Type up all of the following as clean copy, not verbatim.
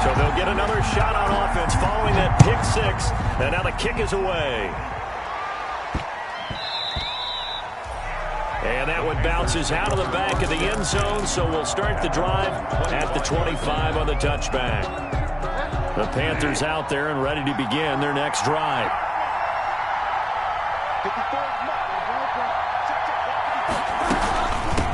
So they'll get another shot on offense following that pick six. And now the kick is away. And that one bounces out of the back of the end zone, so we'll start the drive at the 25 on the touchback. The Panthers out there and ready to begin their next drive.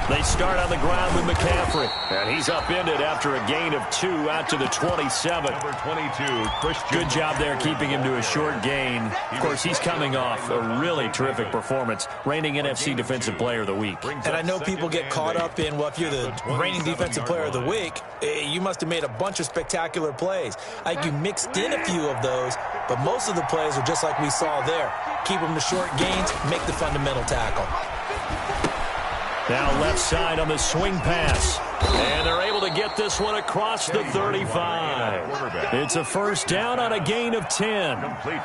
They start on the ground with McCaffrey. And he's upended after a gain of 2 out to the 27. Number 22, Christian. Good job there keeping him to a short gain. Of course, he's coming off a really terrific performance, reigning NFC Defensive Player of the Week. And I know people get caught up in, well, if you're the reigning Defensive Player of the Week, you must have made a bunch of spectacular plays. I think you mixed in a few of those, but most of the plays are just like we saw there. Keep them to short gains, make the fundamental tackle. Now left side on the swing pass. And they're able to get this one across the 35. It's a first down on a gain of 10. Complete.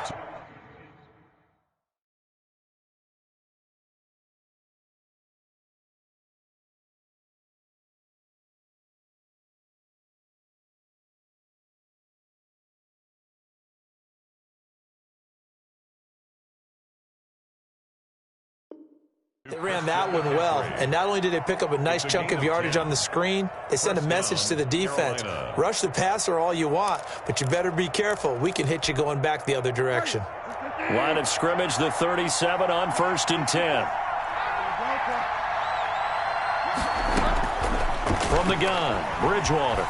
They ran that one well, and not only did they pick up a nice chunk of yardage on the screen, they sent a message to the defense. Rush the passer all you want, but you better be careful. We can hit you going back the other direction. Line of scrimmage, the 37 on 1st and 10. From the gun, Bridgewater.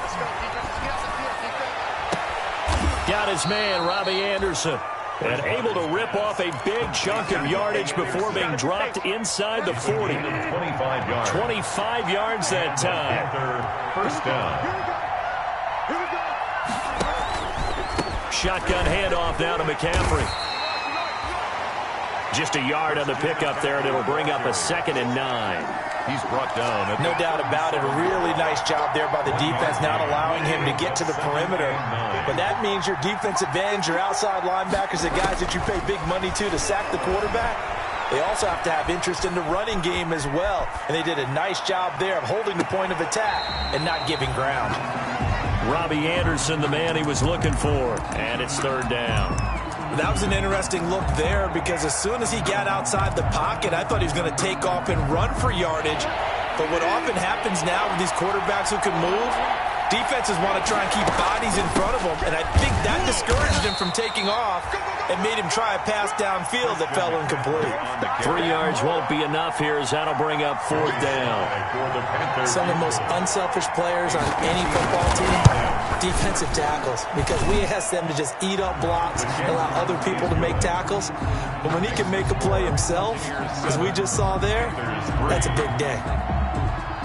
Got his man, Robbie Anderson. And able to rip off a big chunk of yardage before being dropped inside the 40. 25 yards. 25 yards that time. First down. Shotgun handoff now to McCaffrey. Just a yard on the pickup there, and it'll bring up a 2nd and 9. He's brought down. No doubt about it. A really nice job there by the defense, not allowing him to get to the perimeter. But that means your defensive ends, your outside linebackers, the guys that you pay big money to sack the quarterback, they also have to have interest in the running game as well. And they did a nice job there of holding the point of attack and not giving ground. Robbie Anderson, the man he was looking for. And it's 3rd down. That was an interesting look there because as soon as he got outside the pocket, I thought he was going to take off and run for yardage. But what often happens now with these quarterbacks who can move, defenses want to try and keep bodies in front of them, and I think that discouraged him from taking off and made him try a pass downfield that fell incomplete. 3 yards won't be enough here as that'll bring up 4th down. Some of the most unselfish players on any football team, defensive tackles, because we ask them to just eat up blocks and allow other people to make tackles. But when he can make a play himself, as we just saw there, that's a big day.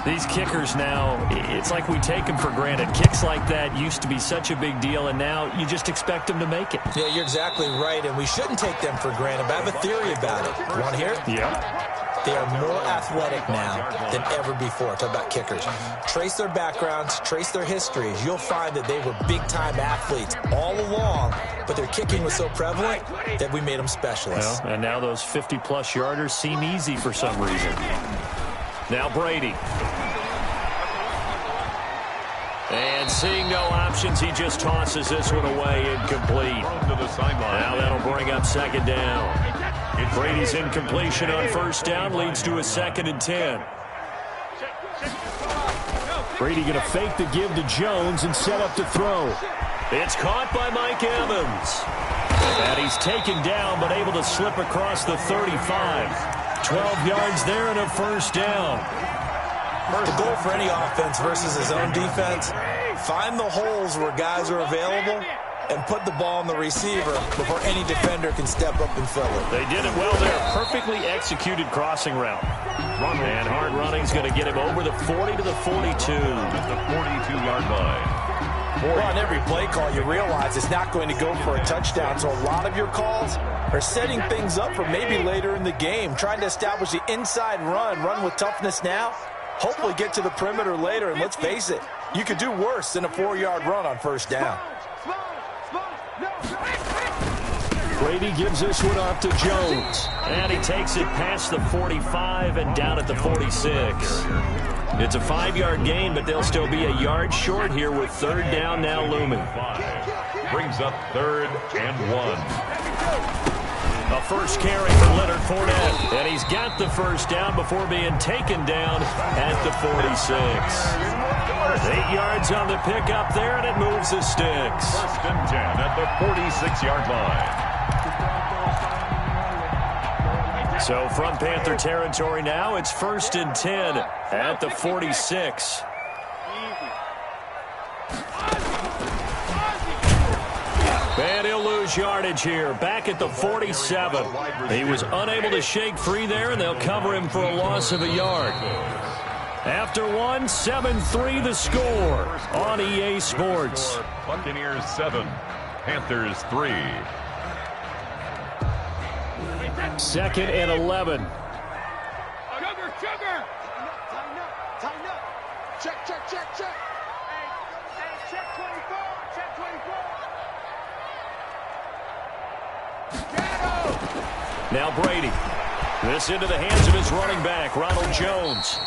These kickers now, it's like we take them for granted. Kicks like that used to be such a big deal, and now you just expect them to make it. Yeah, you're exactly right, and we shouldn't take them for granted, but I have a theory about it. You want to hear it? Yeah. They are more athletic now than ever before. Talk about kickers. Trace their backgrounds, trace their histories. You'll find that they were big-time athletes all along, but their kicking was so prevalent that we made them specialists. Well, and now those 50-plus yarders seem easy for some reason. Now Brady. And seeing no options, he just tosses this one away, incomplete. Now that'll bring up 2nd down. Brady's incompletion on 1st down leads to a 2nd and 10. Brady going to fake the give to Jones and set up to throw. It's caught by Mike Evans. And he's taken down but able to slip across the 35. 12 yards there and a 1st down. The goal for any offense versus his own defense, find the holes where guys are available and put the ball on the receiver before any defender can step up and fill it. They did it well there. Perfectly executed crossing route. And hard running is going to get him over the 40 to the 42. At the 42-yard line. Well, on every play call, you realize it's not going to go for a touchdown, so a lot of your calls are setting things up for maybe later in the game, trying to establish the inside run with toughness now, hopefully get to the perimeter later, and let's face it, you could do worse than a 4-yard run on 1st down. Brady gives this one off to Jones. And he takes it past the 45 and down at the 46. It's a 5-yard gain, but they'll still be a yard short here with third down now looming. Brings up 3rd and 1. A first carry for Leonard Fournette, and he's got the first down before being taken down at the 46. 8 yards on the pickup there, and it moves the sticks. 1st and 10 at the 46-yard line. So from Panther territory now, it's 1st and 10 at the 46. And he'll lose yardage here, back at the 47. He was unable to shake free there, and they'll cover him for a loss of a yard. After 1, 7-3 the score on EA Sports. Buccaneers 7, Panthers 3. 2nd and 11. Sugar! Tighten up. Check. Hey, check 24. Check 24. Now Brady. This into the hands of his running back, Ronald Jones.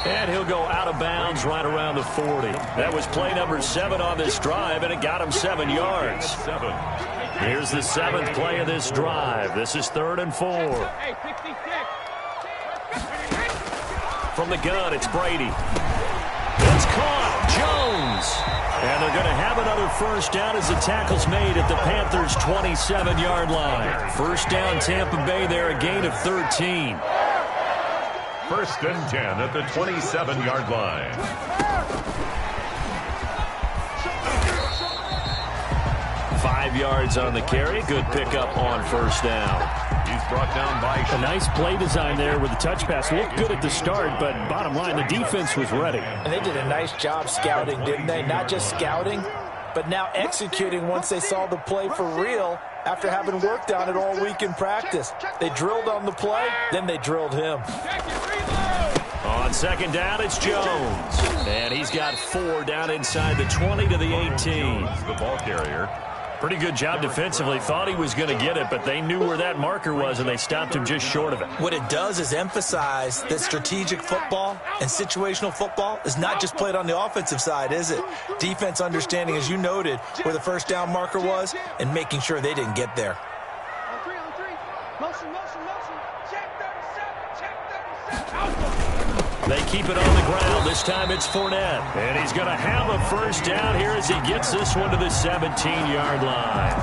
And he'll go out of bounds right around the 40. That was play number 7 on this drive, and it got him 7 yards. 7. Here's the 7th play of this drive. This is 3rd and 4. Hey, 66. From the gun, it's Brady. It's caught. Jones. And they're going to have another first down as the tackle's made at the Panthers' 27-yard line. First down, Tampa Bay there, a gain of 13. 1st and 10 at the 27-yard line. Five yards on the carry. Good pickup on first down. He's brought down by... A nice play design there with the touch pass. Looked good at the start, but bottom line, the defense was ready. And they did a nice job scouting, didn't they? Not just scouting, but now executing once they saw the play for real after having worked on it all week in practice. They drilled on the play, then they drilled him. On second down, it's Jones. And he's got 4 down inside the 20 to the 18. The ball carrier. Pretty good job defensively. Thought he was going to get it, but they knew where that marker was, and they stopped him just short of it. What it does is emphasize that strategic football and situational football is not just played on the offensive side, is it? Defense understanding, as you noted, where the first down marker was and making sure they didn't get there. On three. Motion. Check 37. They keep it on the ground. This time it's Fournette. And he's going to have a first down here as he gets this one to the 17-yard line.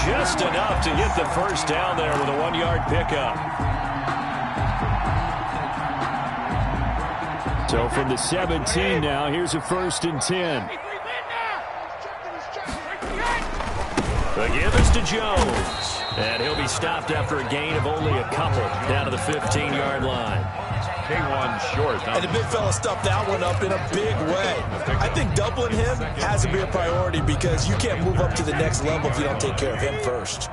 Just enough to get the first down there with a 1-yard pickup. So from the 17 now, here's a 1st and 10. The give is to Jones. And he'll be stopped after a gain of only a couple down to the 15-yard line. K1 short. And the big fella stuffed that one up in a big way. I think doubling him has to be a priority because you can't move up to the next level if you don't take care of him first.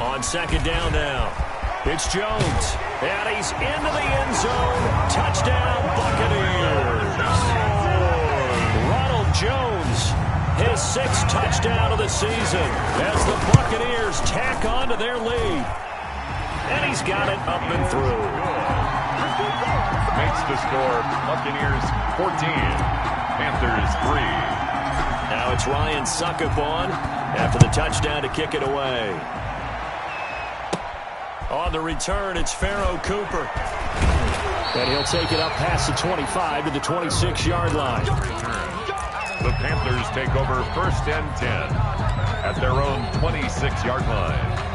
On second down now, it's Jones. And he's into the end zone. Touchdown, Buccaneers. Ronald Jones, his 6th touchdown of the season as the Buccaneers tack on to their lead. And he's got it up and through. Makes the score Buccaneers 14, Panthers 3. Now it's Ryan Suckup on after the touchdown to kick it away. On the return, it's Pharaoh Cooper. And he'll take it up past the 25 to the 26-yard line. The Panthers take over 1st and 10 at their own 26-yard line.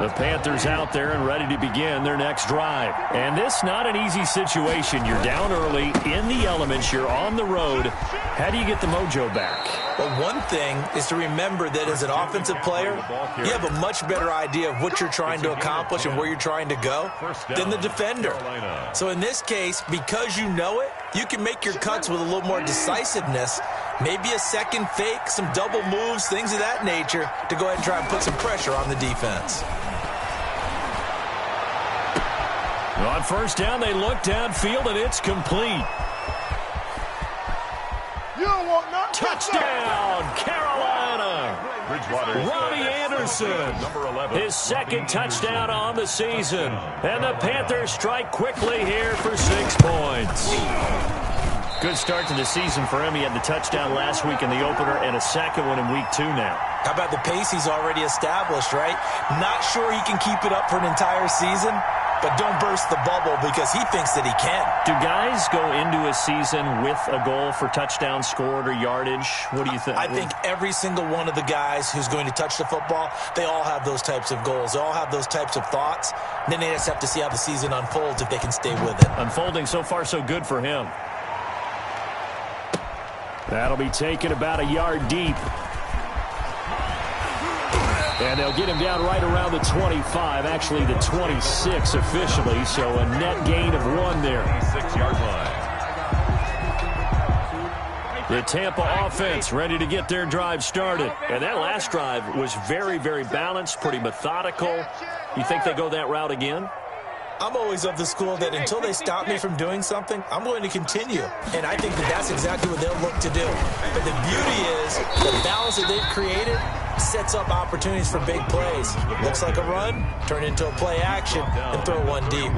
The Panthers out there and ready to begin their next drive. And this not an easy situation. You're down early, in the elements, you're on the road. How do you get the mojo back? Well, one thing is to remember that as an offensive player, you have a much better idea of what you're trying to accomplish and where you're trying to go than the defender. So in this case, because you know it, you can make your cuts with a little more decisiveness, maybe a second fake, some double moves, things of that nature, to go ahead and try and put some pressure on the defense. On first down, they look downfield, and it's complete. don't want none. Touchdown, Carolina. Robbie Anderson, number 11. his second touchdown on the season. And the Panthers strike quickly here for 6 points. Good start to the season for him. He had the touchdown last week in the opener and a second one in week 2 now. How about the pace he's already established, right? Not sure he can keep it up for an entire season, but don't burst the bubble because he thinks that he can. Do guys go into a season with a goal for touchdown scored or yardage? What do you think? I think every single one of the guys who's going to touch the football, they all have those types of goals. They all have those types of thoughts. And then they just have to see how the season unfolds if they can stay with it. Unfolding so far so good for him. That'll be taken about a yard deep. And they'll get him down right around the 25, actually the 26 officially, so a net gain of 1 there. 6-yard line. The Tampa offense ready to get their drive started. And that last drive was very, very balanced, pretty methodical. You think they go that route again? I'm always of the school that until they stop me from doing something, I'm going to continue. And I think that that's exactly what they'll look to do. But the beauty is the balance that they've created sets up opportunities for big plays. Looks like a run, turn into a play action, and throw one deep.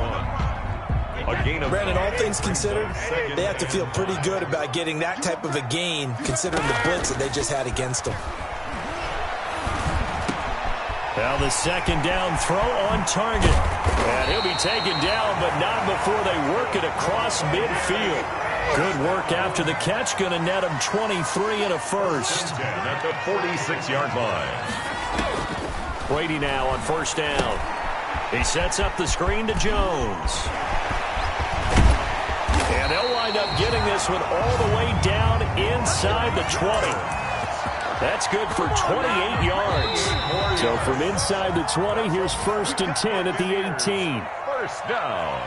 Brandon, all things considered, they have to feel pretty good about getting that type of a gain considering the blitz that they just had against them. Now the second down throw on target. And he'll be taken down, but not before they work it across midfield. Good work after the catch. Going to net him 23 and a first. At the 46-yard line. Brady now on first down. He sets up the screen to Jones. And they'll wind up getting this one all the way down inside the 20. That's good for 28 yards. So from inside the 20, here's 1st and 10 at the 18. First down.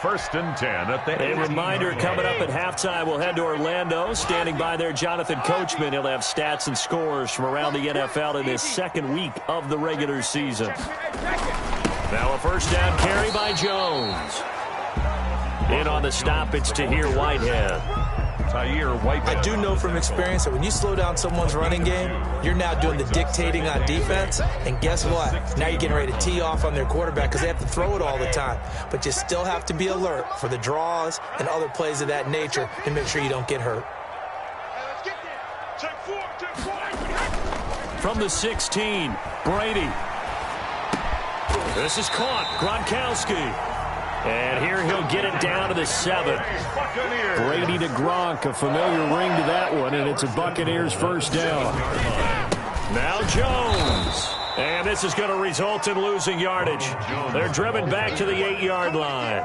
1st and 10 at the 18. A reminder coming up at halftime, we'll head to Orlando. Standing by there, Jonathan Coachman. He'll have stats and scores from around the NFL in this second week of the regular season. Now a first down carry by Jones. In on the stop, it's Tahir Whitehead. I do know from experience that when you slow down someone's running game, you're now doing the dictating on defense. And guess what? Now you're getting ready to tee off on their quarterback because they have to throw it all the time. But you still have to be alert for the draws and other plays of that nature and make sure you don't get hurt. From the 16, Brady. This is caught. Gronkowski. And here he'll get it down to the 7. Brady to Gronk, a familiar ring to that one, and it's a Buccaneers first down. Now Jones. And this is going to result in losing yardage. They're driven back to the 8-yard line.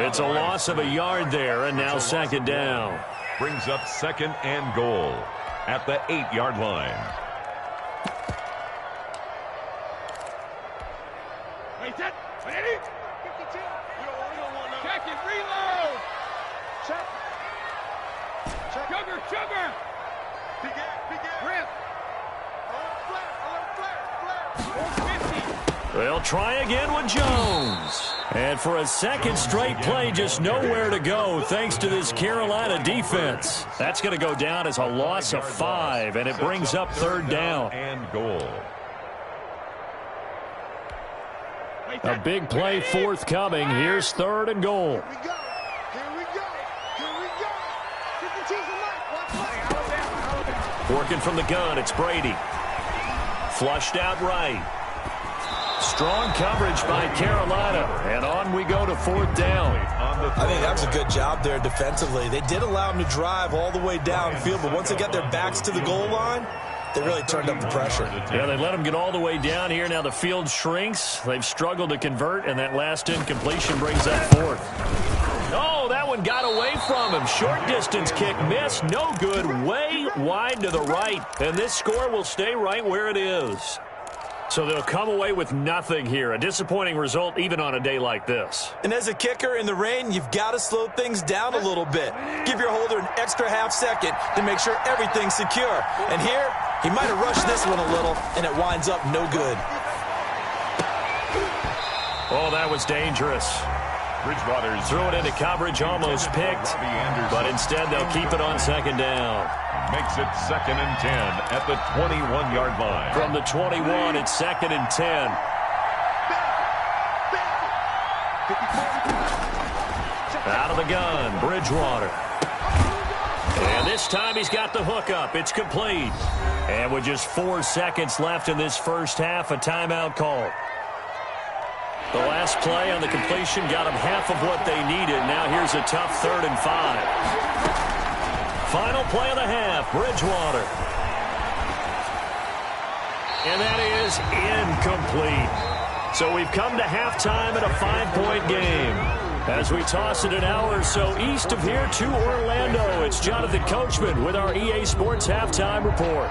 It's a loss of a yard there, and now second down. Brings up 2nd and goal at the 8-yard line. Check it, reload. Check. Sugar. Big Rip. They'll try again with Jones. And for a second straight play, just nowhere to go thanks to this Carolina defense. That's going to go down as a loss of 5, and it brings up 3rd down. And goal. A big play forthcoming. Here's 3rd and goal. Here we go. 52's Working from the gun, it's Brady. Flushed out right. Strong coverage by Carolina. And on we go to 4th down. I think that was a good job there defensively. They did allow them to drive all the way downfield, but once they got their backs to the goal line, they really turned up the pressure. Yeah, they let them get all the way down here. Now the field shrinks. They've struggled to convert, and that last incompletion brings up 4th. Oh, that one got away from him. Short distance kick missed. No good. Way wide to the right. And this score will stay right where it is. So they'll come away with nothing here. A disappointing result even on a day like this. And as a kicker in the rain, you've got to slow things down a little bit. Give your holder an extra half second to make sure everything's secure. And here, he might have rushed this one a little, and it winds up no good. Oh, that was dangerous. Bridgewater's Threw it into coverage, almost picked, but instead they'll keep it on second down. makes it 2nd and 10 at the 21-yard line. From the 21, it's 2nd and 10. Out of the gun, Bridgewater. And this time he's got the hook up. It's complete. And with just 4 seconds left in this first half, a timeout call. The last play on the completion got them half of what they needed. Now here's a tough 3rd and 5. Final play of the half, Bridgewater. And that is incomplete. So we've come to halftime at a 5-point game. As we toss it an hour or so east of here to Orlando, it's Jonathan Coachman with our EA Sports Halftime Report.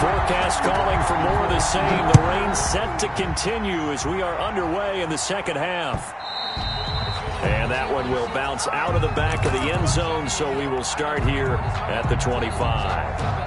Forecast calling for more of the same. The rain set to continue as we are underway in the second half. And that one will bounce out of the back of the end zone, so we will start here at the 25.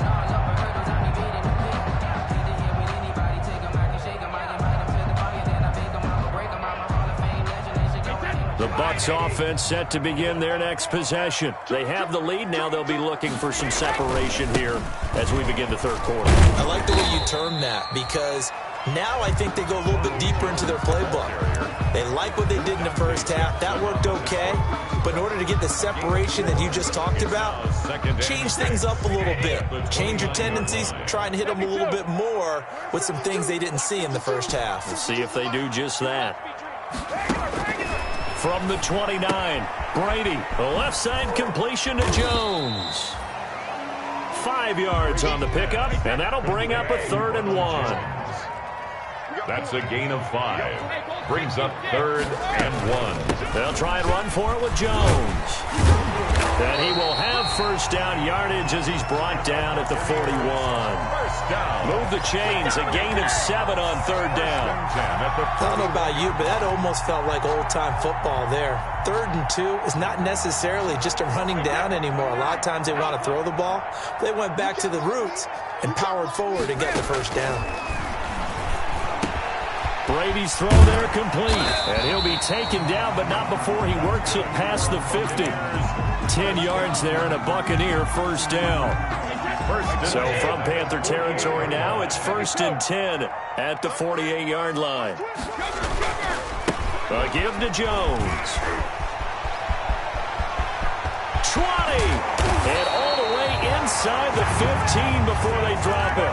The Bucs offense set to begin their next possession. They have the lead. Now they'll be looking for some separation here as we begin the third quarter. I like the way you termed that because now I think they go a little bit deeper into their playbook. They like what they did in the first half. That worked okay. But in order to get the separation that you just talked about, change things up a little bit. Change your tendencies. Try and hit them a little bit more with some things they didn't see in the first half. We'll see if they do just that. From the 29, Brady, the left side completion to Jones. 5 yards on the pickup, and that'll bring up a 3rd and 1. That's a gain of 5. Brings up 3rd and 1. They'll try and run for it with Jones. And he will have first down yardage as he's brought down at the 41. First down. Move the chains, a gain of 7 on 3rd down. I don't know about you, but that almost felt like old-time football there. 3rd and 2 is not necessarily just a running down anymore. A lot of times they want to throw the ball. They went back to the roots and powered forward and got the first down. Brady's throw there complete. And he'll be taken down, but not before he works it past the 50. 10 yards there and a Buccaneer first down. So from Panther territory now, it's 1st and 10 at the 48-yard line. A give to Jones. 20. And all the way inside the 15 before they drop it.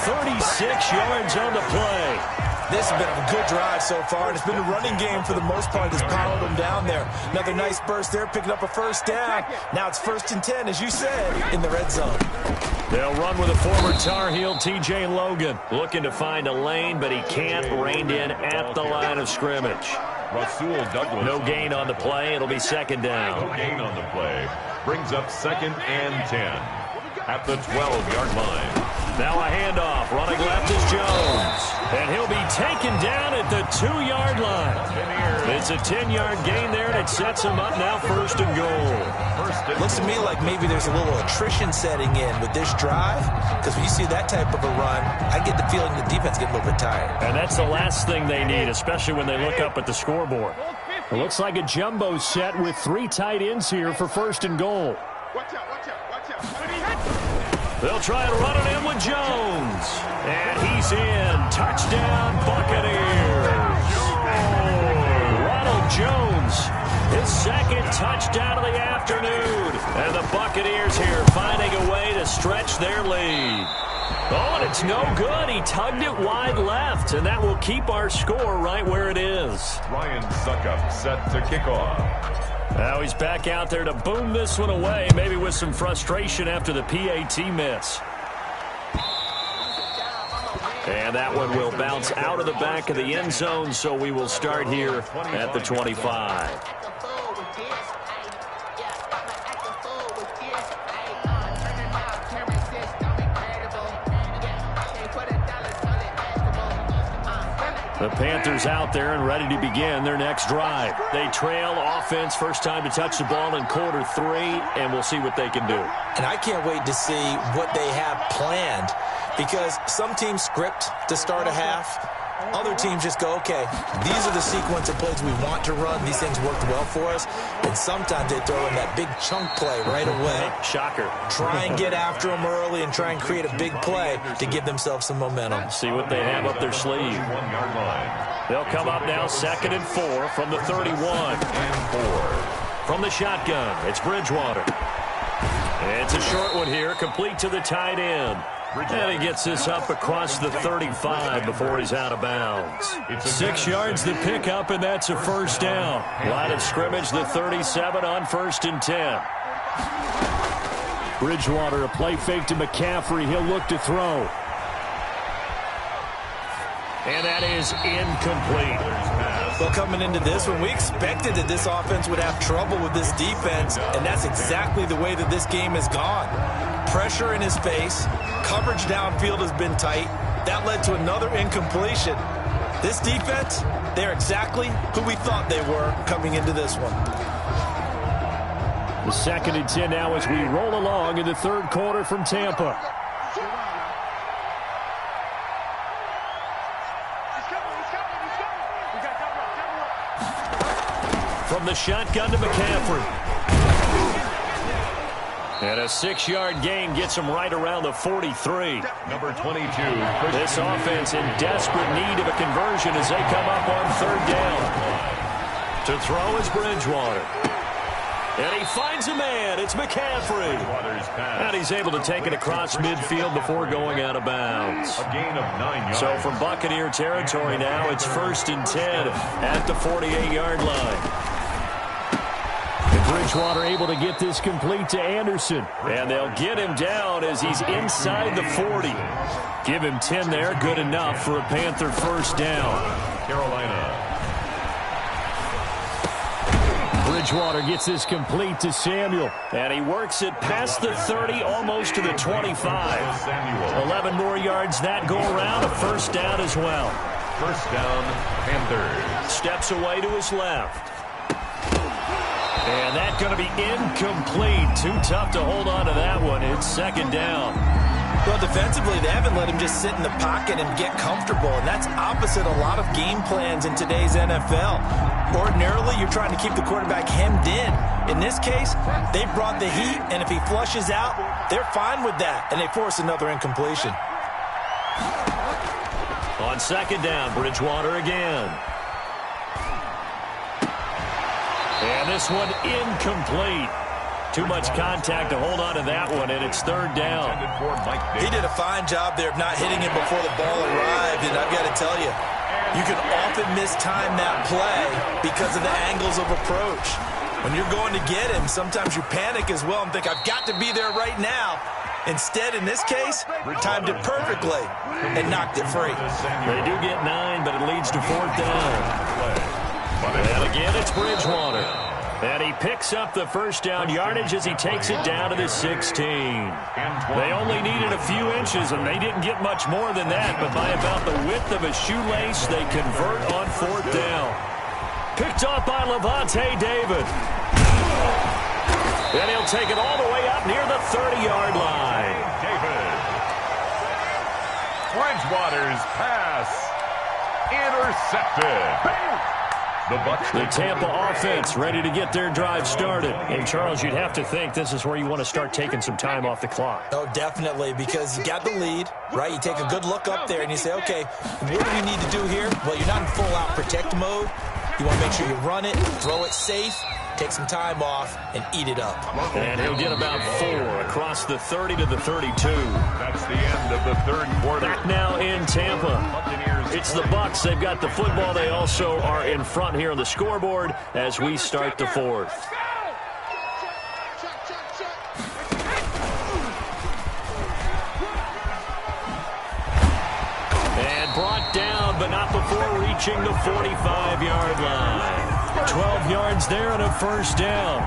36 yards on the play. This has been a good drive so far, and it's been a running game for the most part that's powered them down there. Another nice burst there, picking up a first down. Now it's 1st and 10, as you said, in the red zone. They'll run with a former Tar Heel, T.J. Logan. Looking to find a lane, but he can't. Reined in at the line of scrimmage. Rasul Douglas. No gain on the play. It'll be 2nd down. No gain on the play. Brings up 2nd and 10 at the 12-yard line. Now a handoff. Running left is Jones. And he'll be taken down at the 2-yard line. It's a 10-yard gain there, and it sets him up now 1st and goal. Looks to me like maybe there's a little attrition setting in with this drive, because when you see that type of a run, I get the feeling the defense get a little bit tired. And that's the last thing they need, especially when they look up at the scoreboard. It looks like a jumbo set with 3 tight ends here for 1st and goal. Watch out, watch out, watch out. They'll try to run it in with Jones. And he's in. Touchdown, Buccaneers. Ronald Jones, his 2nd touchdown of the afternoon. And the Buccaneers here finding a way to stretch their lead. Oh, and it's no good. He tugged it wide left, and that will keep our score right where it is. Ryan Suckup set to kick off. Now he's back out there to boom this one away, maybe with some frustration after the PAT miss. And that one will bounce out of the back of the end zone, so we will start here at the 25. The Panthers out there and ready to begin their next drive. They trail offense, first time to touch the ball in quarter 3, and we'll see what they can do. And I can't wait to see what they have planned, because some teams script to start a half, other teams just go, okay, these are the sequence of plays we want to run. These things worked well for us. And sometimes they throw in that big chunk play right away. Shocker. Try and get after them early and try and create a big play to give themselves some momentum. See what they have up their sleeve. They'll come up now 2nd and 4 from the 31. From the shotgun, it's Bridgewater. It's a short one here, complete to the tight end. And he gets this up across the 35 before he's out of bounds. 6 yards the pickup, and that's a first down. Line of scrimmage, the 37 on 1st and 10. Bridgewater, a play fake to McCaffrey. He'll look to throw. And that is incomplete. Well, coming into this one, we expected that this offense would have trouble with this defense, and that's exactly the way that this game has gone. Pressure in his face, coverage downfield has been tight. That led to another incompletion. This defense, they're exactly who we thought they were coming into this one. The 2nd and 10 now as we roll along in the 3rd quarter from Tampa. From the shotgun to McCaffrey. And a 6-yard gain gets him right around the 43. Number 22. This offense in desperate need of a conversion as they come up on 3rd down. To throw is Bridgewater. And he finds a man. It's McCaffrey. And he's able to take it across midfield before going out of bounds. A gain of 9 yards. So from Buccaneer territory now, it's 1st and 10 at the 48-yard line. Bridgewater able to get this complete to Anderson. And they'll get him down as he's inside the 40. Give him 10 there. Good enough for a Panther first down. Carolina. Bridgewater gets this complete to Samuel. And he works it past the 30, almost to the 25. 11 more yards that go around. A first down as well. First down, Panthers. Steps away to his left. And that's going to be incomplete. Too tough to hold on to that one. It's 2nd down. Well, defensively, they haven't let him just sit in the pocket and get comfortable, and that's opposite a lot of game plans in today's NFL. Ordinarily, you're trying to keep the quarterback hemmed in. In this case, they brought the heat, and if he flushes out, they're fine with that, and they force another incompletion. On 2nd down, Bridgewater again. And this one incomplete. Too much contact to hold on to that one, and it's 3rd down. He did a fine job there of not hitting him before the ball arrived, and I've got to tell you, you can often mistime that play because of the angles of approach. When you're going to get him, sometimes you panic as well and think, I've got to be there right now. Instead, in this case, timed it perfectly and knocked it free. They do get 9, but it leads to 4th down. And again, it's Bridgewater. And he picks up the first down yardage as he takes it down to the 16. They only needed a few inches, and they didn't get much more than that. But by about the width of a shoelace, they convert on 4th down. Picked off by Levante David. And he'll take it all the way up near the 30-yard line. David. Bridgewater's pass intercepted. The Tampa offense ready to get their drive started. And, Charles, you'd have to think this is where you want to start taking some time off the clock. Oh, definitely, because you got the lead, right? You take a good look up there and you say, okay, what do we need to do here? Well, you're not in full-out protect mode. You want to make sure you run it, throw it safe, take some time off, and eat it up. And he'll get about 4 across the 30 to the 32. That's the end of the 3rd quarter. Back now in Tampa. It's the Bucs. They've got the football. They also are in front here on the scoreboard as we start the 4th. And brought down, but not before reaching the 45-yard line. 12 yards there and a first down.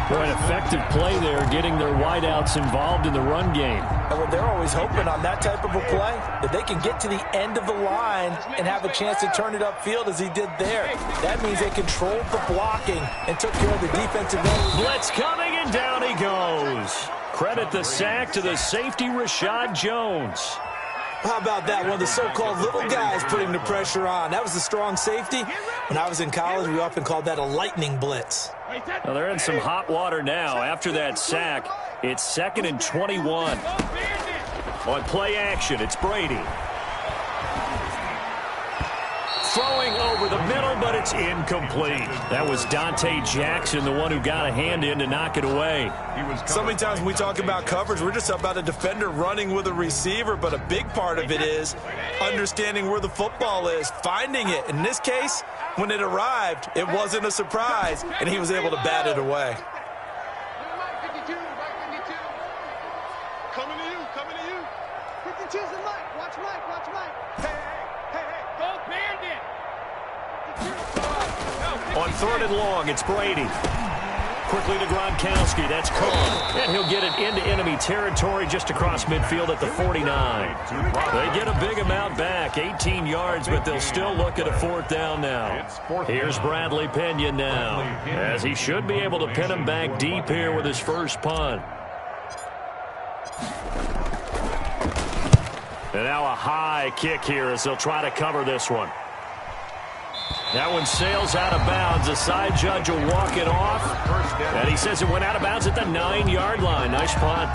Boy, an effective play there, getting their wideouts involved in the run game. Well, they're always hoping on that type of a play that they can get to the end of the line and have a chance to turn it upfield as he did there. That means they controlled the blocking and took care of the defensive end. Blitz coming, and down he goes. Credit the sack to the safety, Rashad Jones. How about that? One of the so-called little guys putting the pressure on. That was the strong safety. When I was in college, we often called that a lightning blitz. Well, they're in some hot water now. After that sack, it's 2nd and 21. On play action, it's Brady. Throwing over the middle, but it's incomplete. That was Dante Jackson, the one who got a hand in to knock it away. So many times when we talk about coverage, we're just about a defender running with a receiver, but a big part of it is understanding where the football is, finding it. In this case, when it arrived, it wasn't a surprise, and he was able to bat it away. Coming to you. 52's the Mike. Watch Mike. Hey. Go Bandit. On 3rd and long, it's Brady. Quickly to Gronkowski. That's Cook. And he'll get it into enemy territory just across midfield at the 49. They get a big amount back, 18 yards, but they'll still look at a 4th down now. Here's Bradley Pinion now, as he should be able to pin him back deep here with his first punt. And now a high kick here as they'll try to cover this one. That one sails out of bounds. The side judge will walk it off. And he says it went out of bounds at the 9-yard line. Nice punt.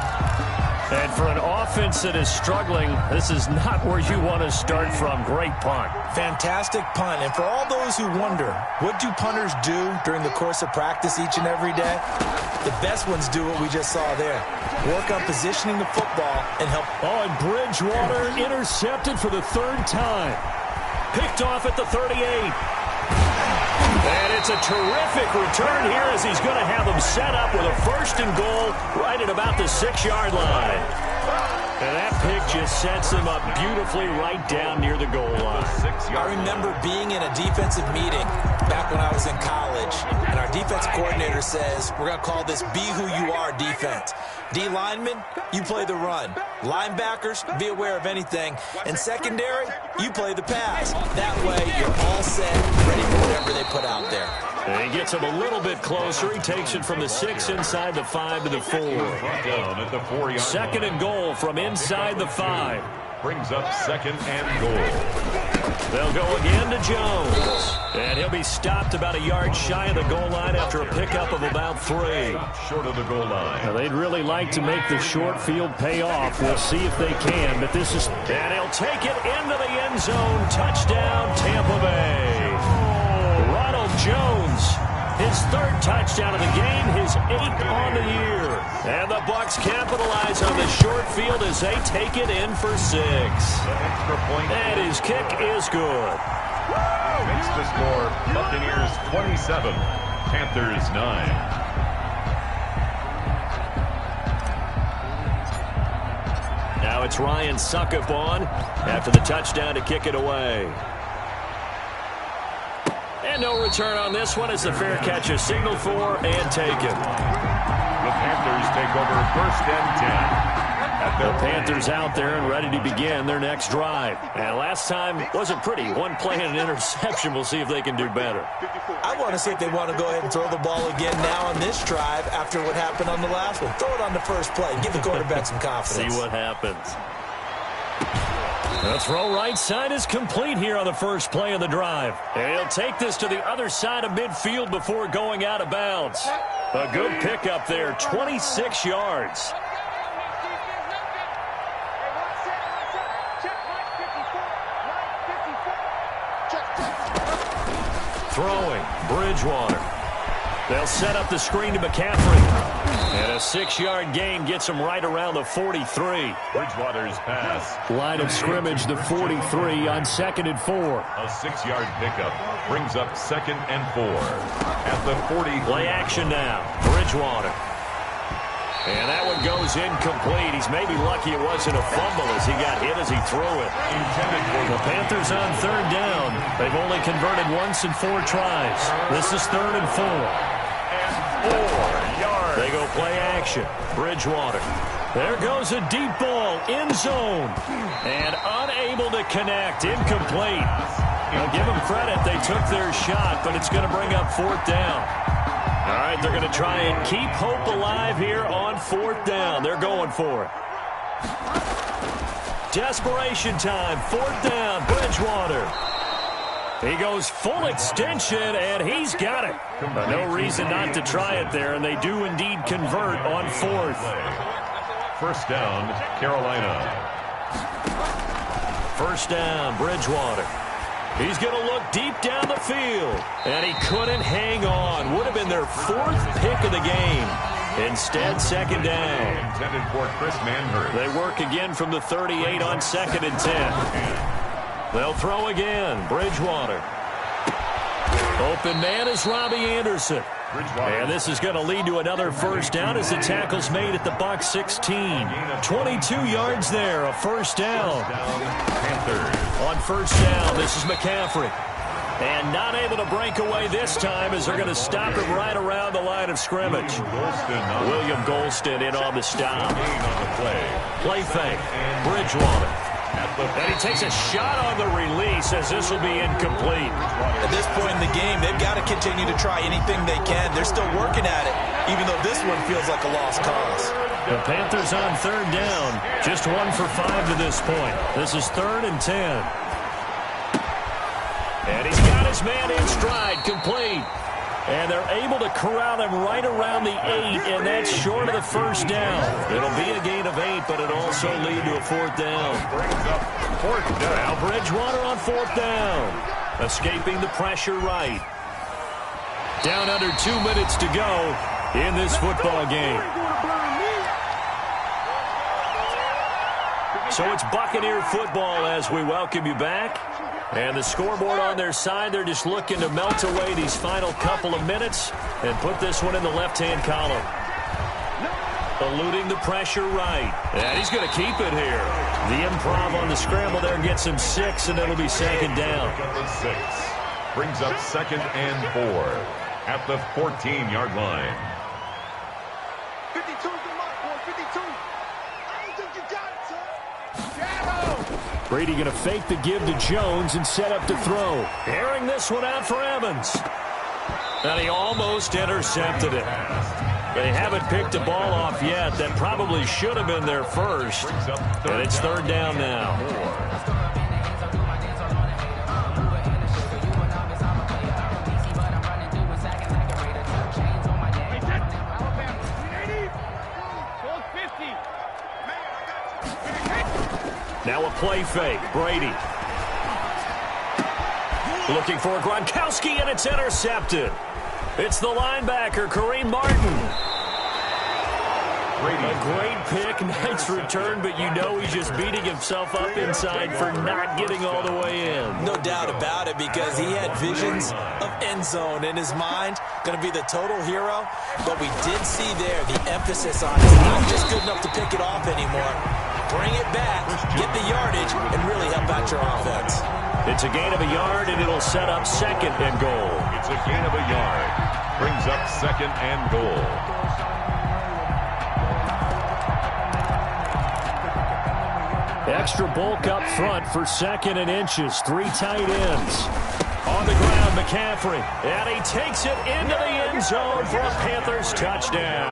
And for an offense that is struggling, this is not where you want to start from. Great punt. Fantastic punt. And for all those who wonder, what do punters do during the course of practice each and every day? The best ones do what we just saw there. Work on positioning the football and help. Oh, and Bridgewater intercepted for the 3rd time. Picked off at the 38. And it's a terrific return here as he's going to have them set up with a 1st and goal right at about the 6-yard line. And that pick just sets them up beautifully right down near the goal line. I remember being in a defensive meeting back when I was in college, and our defense coordinator says, we're going to call this Be Who You Are defense. D linemen, you play the run. Linebackers, be aware of anything. And secondary, you play the pass. That way, you're all set, ready for whatever they put out there. And he gets him a little bit closer. He takes it from the 6 inside the 5 to the 4. 2nd and goal from inside the 5. Brings up 2nd and goal. They'll go again to Jones. And he'll be stopped about a yard shy of the goal line after a pickup of about 3. Short of the goal line. Now, they'd really like to make the short field pay off. We'll see if they can, but this is... And he'll take it into the end zone. Touchdown, Tampa Bay. Ronald Jones, his 3rd touchdown of the game, his 8th on the year. And the Bucs capitalize on the short field as they take it in for 6. And his kick is good. Makes the score Buccaneers 27, Panthers 9. Now it's Ryan Suckup on after the touchdown to kick it away. And no return on this one as the fair catch is signaled for and taken. The Panthers take over 1st and 10. The Panthers out there and ready to begin their next drive. And last time wasn't pretty. One play and an interception. We'll see if they can do better. I want to see if they want to go ahead and throw the ball again now on this drive after what happened on the last one. Throw it on the first play. Give the quarterback some confidence. See what happens. The throw right side is complete here on the first play of the drive. And he'll take this to the other side of midfield before going out of bounds. A good pickup there, 26 yards. Throwing, Bridgewater. They'll set up the screen to McCaffrey. And a 6-yard gain gets him right around the 43. Bridgewater's pass. Line of scrimmage, the 43 on 2nd and 4. A 6-yard pickup brings up 2nd and 4. At the 40. Play action now. Bridgewater. And that one goes incomplete. He's maybe lucky it wasn't a fumble as he got hit as he threw it. Intended for the Panthers on 3rd down. They've only converted once in 4 tries. This is 3rd and 4. And 4 yards. They go play action. Bridgewater. There goes a deep ball. End zone. And unable to connect. Incomplete. Now give them credit. They took their shot, but it's going to bring up 4th down. All right, they're going to try and keep hope alive here on 4th down. They're going for it. desperation time. 4th down, Bridgewater. He goes full extension, and he's got it. No reason not to try it there, and they do indeed convert on 4th. 1st down, Carolina. 1st down, Bridgewater. He's going to look deep down the field, and he couldn't hang on. Would have been their 4th pick of the game. Instead, 2nd down. Intended for Chris Manhurst. They work again from the 38 on 2nd and 10. They'll throw again. Bridgewater. Open man is Robbie Anderson. And this is going to lead to another 1st down as the tackle's made at the Bucs 16. 22 yards there, a 1st down. On 1st down, this is McCaffrey. And not able to break away this time as they're going to stop him right around the line of scrimmage. William Golston in on the stop. Play fake. Bridgewater. And he takes a shot on the release as this will be incomplete. At this point in the game, they've got to continue to try anything they can. They're still working at it, even though this one feels like a lost cause. The Panthers on 3rd down. Just 1 for 5 to this point. This is 3rd and 10. And he's got his man in stride, complete. And they're able to corral him right around the 8, and that's short of the 1st down. It'll be a gain of 8, but it'll also lead to a 4th down. Now Bridgewater on 4th down. Escaping the pressure right. Down under 2 minutes to go in this football game. So it's Buccaneer football as we welcome you back. And the scoreboard on their side, they're just looking to melt away these final couple of minutes and put this one in the left-hand column. Eluding the pressure right. And he's going to keep it here. The improv on the scramble there gets him 6, and it'll be 2nd down. 6 brings up 2nd and 4 at the 14-yard line. 52's the mark, boy, 52. I don't think you got it, son. Brady going to fake the give to Jones and set up to throw. Airing this one out for Evans. And he almost intercepted it. They haven't picked a ball off yet. That probably should have been their first. And it's 3rd down now. Now a play fake. Brady. Looking for Gronkowski, and it's intercepted. It's the linebacker, Kareem Martin. A great pick, nice return, but you know he's just beating himself up inside for not getting all the way in. No doubt about it, because he had visions of end zone in his mind. Going to be the total hero, but we did see there the emphasis on it's not just good enough to pick it off anymore. Bring it back, get the yardage, and really help out your offense. It's a gain of a yard, and it'll set up 2nd and goal. It's a gain of a yard. Brings up 2nd and goal. Extra bulk up front for 2nd and inches. 3 tight ends. On the ground, McCaffrey. And he takes it into the end zone for a Panthers touchdown.